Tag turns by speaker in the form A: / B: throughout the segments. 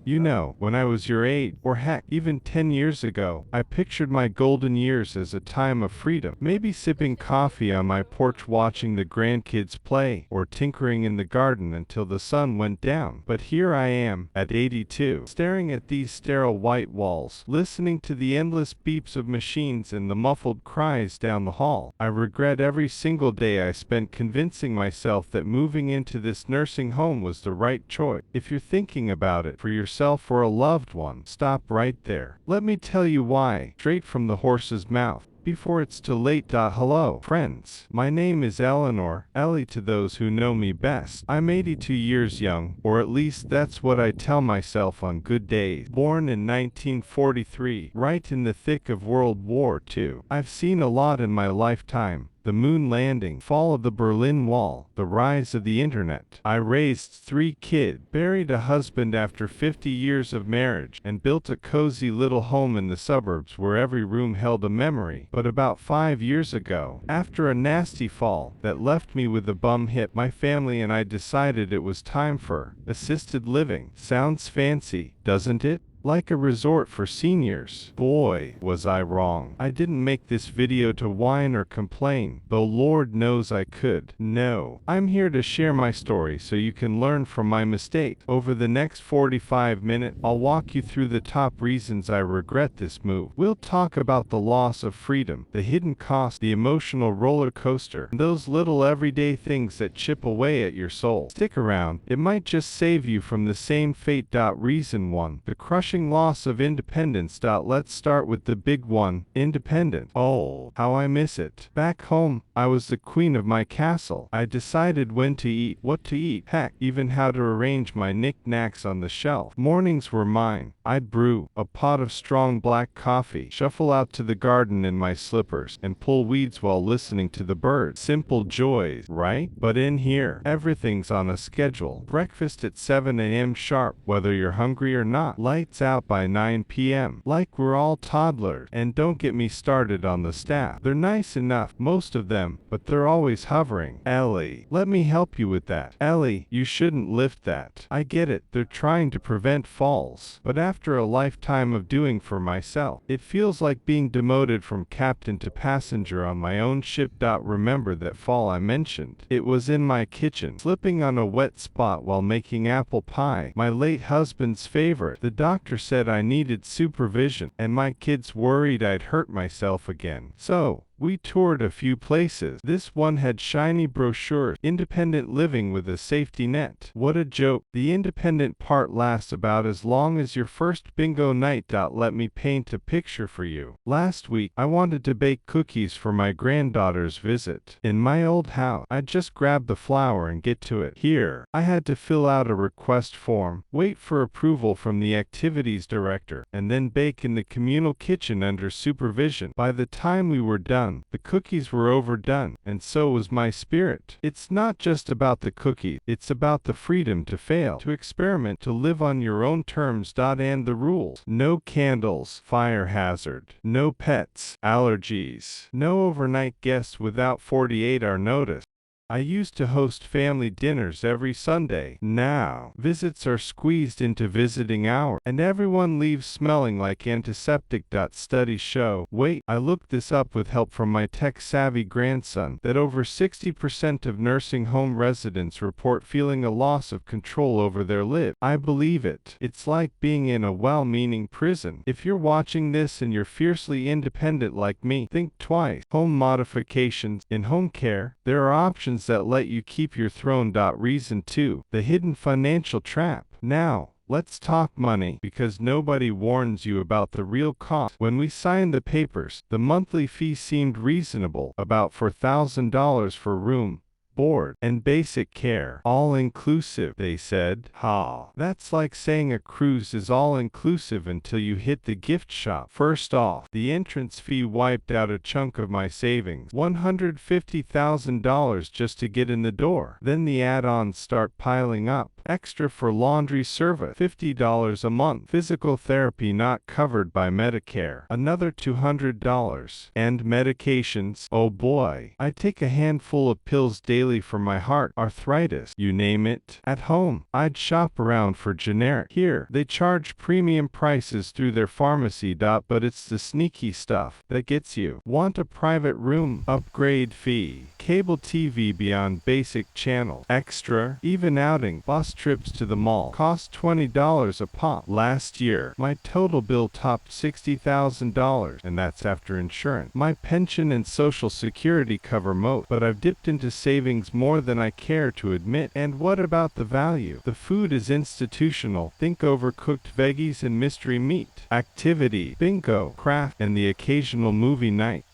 A: You know, when I was your age, or heck, even 10 years ago, I pictured my golden years as a time of freedom. Maybe sipping coffee on my porch watching the grandkids play, or tinkering in the garden until the sun went down. But here I am, at 82, staring at these sterile white walls, listening to the endless beeps of machines and the muffled cries down the hall. I regret every single day I spent convincing myself that moving into this nursing home was the right choice. If you're thinking about it for yourself or a loved one, stop right there. Let me tell you why, straight from the horse's mouth, before it's too late. Hello, friends. My name is Eleanor, Ellie to those who know me best. I'm 82 years young, or at least that's what I tell myself on good days. Born in 1943, right in the thick of World War II. I've seen a lot in my lifetime. The moon landing, fall of the Berlin Wall, the rise of the internet. I raised 3 kids, buried a husband after 50 years of marriage, and built a cozy little home in the suburbs where every room held a memory. But about 5 years ago, after a nasty fall that left me with a bum hip, my family and I decided it was time for assisted living. Sounds fancy, doesn't it? Like a resort for seniors. Boy, was I wrong. I didn't make this video to whine or complain, though Lord knows I could. No, I'm here to share my story so you can learn from my mistakes. Over the next 45 minutes, I'll walk you through the top reasons I regret this move. We'll talk about the loss of freedom, the hidden cost, the emotional roller coaster, and those little everyday things that chip away at your soul. Stick around, it might just save you from the same fate. Reason 1. The crushing loss of independence. Let's start with the big one, independence. Oh, how I miss it. Back home, I was the queen of my castle. I decided when to eat, what to eat, heck, even how to arrange my knickknacks on the shelf. Mornings were mine. I'd brew a pot of strong black coffee, shuffle out to the garden in my slippers, and pull weeds while listening to the birds. Simple joys, right? But in here, everything's on a schedule. Breakfast at 7 a.m. sharp, whether you're hungry or not. Lights out by 9 p.m. like we're all toddlers. And don't get me started on the staff. They're nice enough, most of them, but they're always hovering. Ellie, let me help you with that. Ellie, you shouldn't lift that. I get it, they're trying to prevent falls. But after a lifetime of doing for myself, it feels like being demoted from captain to passenger on my own ship. Remember that fall I mentioned? It was in my kitchen, slipping on a wet spot while making apple pie, my late husband's favorite. The doctor said I needed supervision, and my kids worried I'd hurt myself again. So, we toured a few places. This one had shiny brochures, independent living with a safety net. What a joke. The independent part lasts about as long as your first bingo night. Let me paint a picture for you. Last week, I wanted to bake cookies for my granddaughter's visit. In my old house, I'd just grab the flour and get to it. Here, I had to fill out a request form, wait for approval from the activities director, and then bake in the communal kitchen under supervision. By the time we were done, the cookies were overdone, and so was my spirit. It's not just about the cookie, it's about the freedom to fail, to experiment, to live on your own terms. And the rules. No candles, fire hazard. No pets, allergies. No overnight guests without 48-hour notice. I used to host family dinners every Sunday. Now, visits are squeezed into visiting hours, and everyone leaves smelling like antiseptic. Studies show, wait, I looked this up with help from my tech-savvy grandson, that over 60% of nursing home residents report feeling a loss of control over their lives. I believe it. It's like being in a well-meaning prison. If you're watching this and you're fiercely independent like me, think twice. Home modifications. In home care, there are options that let you keep your throne. Reason 2. The hidden financial trap. Now, let's talk money, because nobody warns you about the real cost. When we signed the papers, the monthly fee seemed reasonable, about $4,000 for room, board, and basic care. All-inclusive, they said. That's like saying a cruise is all-inclusive until you hit the gift shop. First off, the entrance fee wiped out a chunk of my savings, $150,000 just to get in the door. Then the add-ons start piling up. Extra for laundry service, $50 a month. Physical therapy not covered by Medicare, another $200. And medications, oh boy. I take a handful of pills daily for my heart, arthritis, you name it. At home, I'd shop around for generic. Here, they charge premium prices through their pharmacy. But it's the sneaky stuff that gets you. Want a private room? Upgrade fee. Cable TV beyond basic channel. Extra. Even outing. Bus trips to the mall. Cost $20 a pop. Last year, my total bill topped $60,000, and that's after insurance. My pension and social security cover most, but I've dipped into savings more than I care to admit. And what about the value? The food is institutional. Think overcooked veggies and mystery meat. Activity, bingo, craft, and the occasional movie night.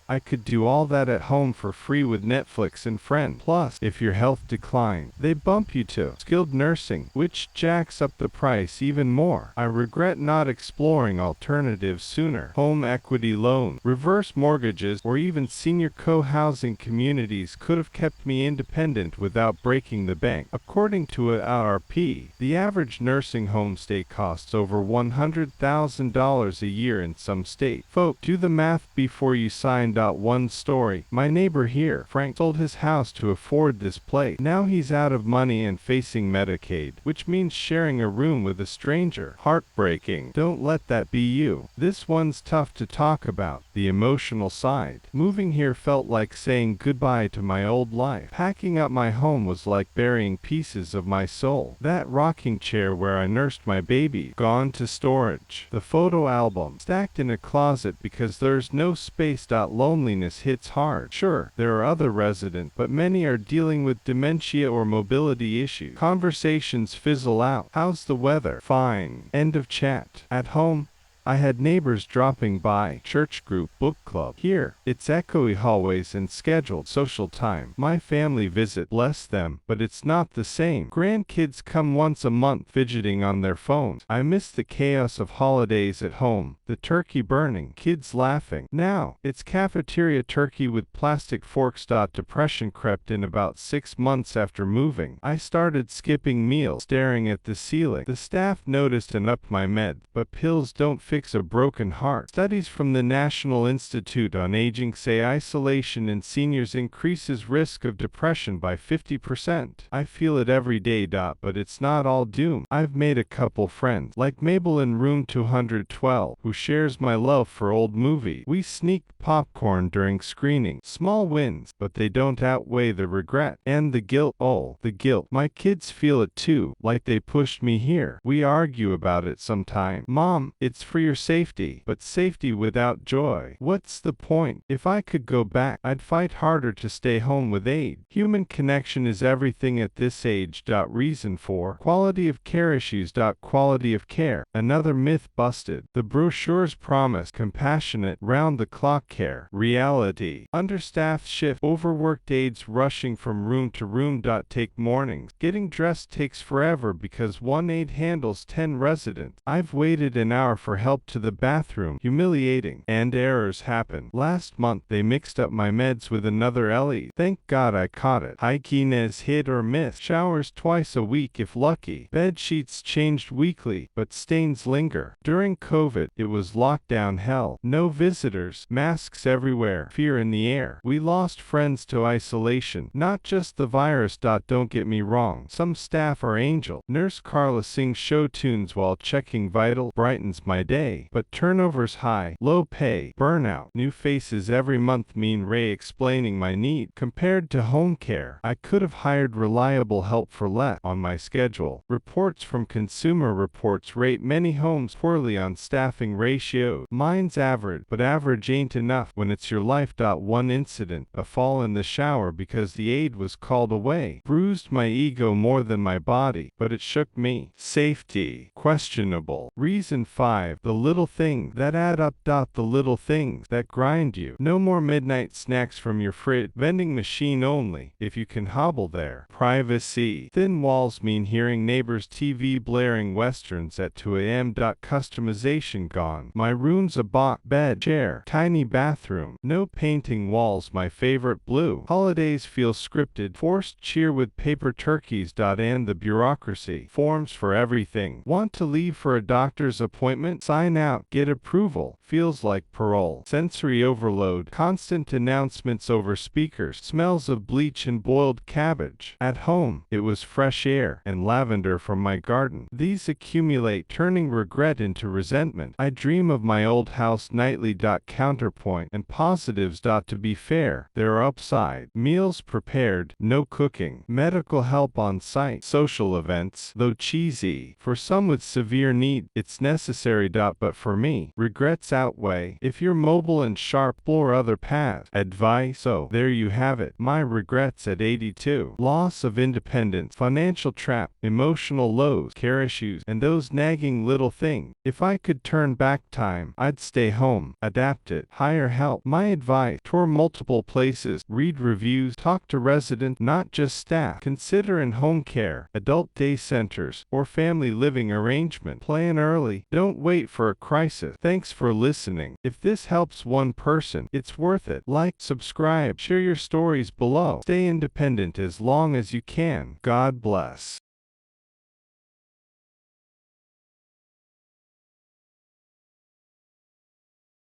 A: I could do all that at home for free with Netflix and Friends. Plus, if your health declines, they bump you to skilled nursing, which jacks up the price even more. I regret not exploring alternatives sooner. Home equity loan, reverse mortgages, or even senior co-housing communities could have kept me independent without breaking the bank. According to a RP, the average nursing home stay costs over $100,000 a year in some states. Folks, do the math before you sign. One story. My neighbor here, Frank, sold his house to afford this place. Now he's out of money and facing Medicaid, which means sharing a room with a stranger. Heartbreaking. Don't let that be you. This one's tough to talk about. The emotional side. Moving here felt like saying goodbye to my old life. Packing up my home was like burying pieces of my soul. That rocking chair where I nursed my baby, gone to storage. The photo album, stacked in a closet because there's no space. Loneliness hits hard. Sure, there are other residents, but many are dealing with dementia or mobility issues. Conversations fizzle out. How's the weather? Fine. End of chat. At home, I had neighbors dropping by, church group, book club. Here, it's echoey hallways and scheduled social time. My family visit, bless them, but it's not the same. Grandkids come once a month fidgeting on their phones. I miss the chaos of holidays at home, the turkey burning, kids laughing. Now, it's cafeteria turkey with plastic forks. Depression crept in about 6 months after moving. I started skipping meals, staring at the ceiling. The staff noticed and upped my meds, but pills don't fix a broken heart. Studies from the National Institute on Aging say isolation in seniors increases risk of depression by 50%. I feel it every day. But it's not all doom. I've made a couple friends, like Mabel in room 212, who shares my love for old movies. We sneak popcorn during screening. Small wins, but they don't outweigh the regret. And the guilt. Oh, the guilt. My kids feel it too, like they pushed me here. We argue about it sometimes. Mom, it's for your safety, but safety without joy. What's the point? If I could go back, I'd fight harder to stay home with aid. Human connection is everything at this age. Reason for quality of care issues. Quality of care. Another myth busted. The brochure's promise compassionate, round-the-clock care. Reality. Understaffed shift. Overworked aides rushing from room to room. Take mornings. Getting dressed takes forever because one aide handles 10 residents. I've waited an hour for help to the bathroom. Humiliating. And errors happen. Last month they mixed up my meds with another Ellie. Thank God I caught it. Hygiene is hit or miss. Showers twice a week if lucky. Bed sheets changed weekly, but stains linger. During COVID, it was lockdown hell. No visitors. Masks everywhere. Fear in the air. We lost friends to isolation. Not just the virus. Don't get me wrong. Some staff are angel. Nurse Carla sings show tunes while checking vital. Brightens my day. But turnover's high, low pay, burnout, new faces every month mean Ray explaining my need. Compared to home care, I could have hired reliable help for less on my schedule. Reports from Consumer Reports rate many homes poorly on staffing ratios. Mine's average, but average ain't enough when it's your life. One incident, a fall in the shower because the aide was called away, bruised my ego more than my body, but it shook me. Safety. questionable. Reason 5. The little things that add up. The little things that grind you. No more midnight snacks from your fridge. Vending machine only, if you can hobble there. Privacy. Thin walls mean hearing neighbors' TV blaring westerns at 2 a.m. Customization gone. My room's a bed, chair, tiny bathroom. No painting walls. My favorite blue. Holidays feel scripted. Forced cheer with paper turkeys. And the bureaucracy. Forms for everything. Want to leave for a doctor's appointment? Sign out. Get approval. Feels like parole. Sensory overload. Constant announcements over speakers. Smells of bleach and boiled cabbage. At home, it was fresh air and lavender from my garden. These accumulate, turning regret into resentment. I dream of my old house nightly. Counterpoint and positives. To be fair, there are upside. Meals prepared, no cooking. Medical help on site. Social events, though cheesy, for some with severe need, it's necessary. But for me, regrets outweigh. If you're mobile and sharp, explore other paths. Advice. So, there you have it. My regrets at 82. Loss of independence, financial trap, emotional lows, care issues, and those nagging little things. If I could turn back time, I'd stay home, adapt it, hire help. My advice: tour multiple places, read reviews, talk to residents, not just staff. Consider in-home care, adult day centers, or family living arrangement. Plan early. Don't wait for a crisis. Thanks for listening. If this helps one person, it's worth it. Like, subscribe, share your stories below. Stay independent as long as you can. God bless.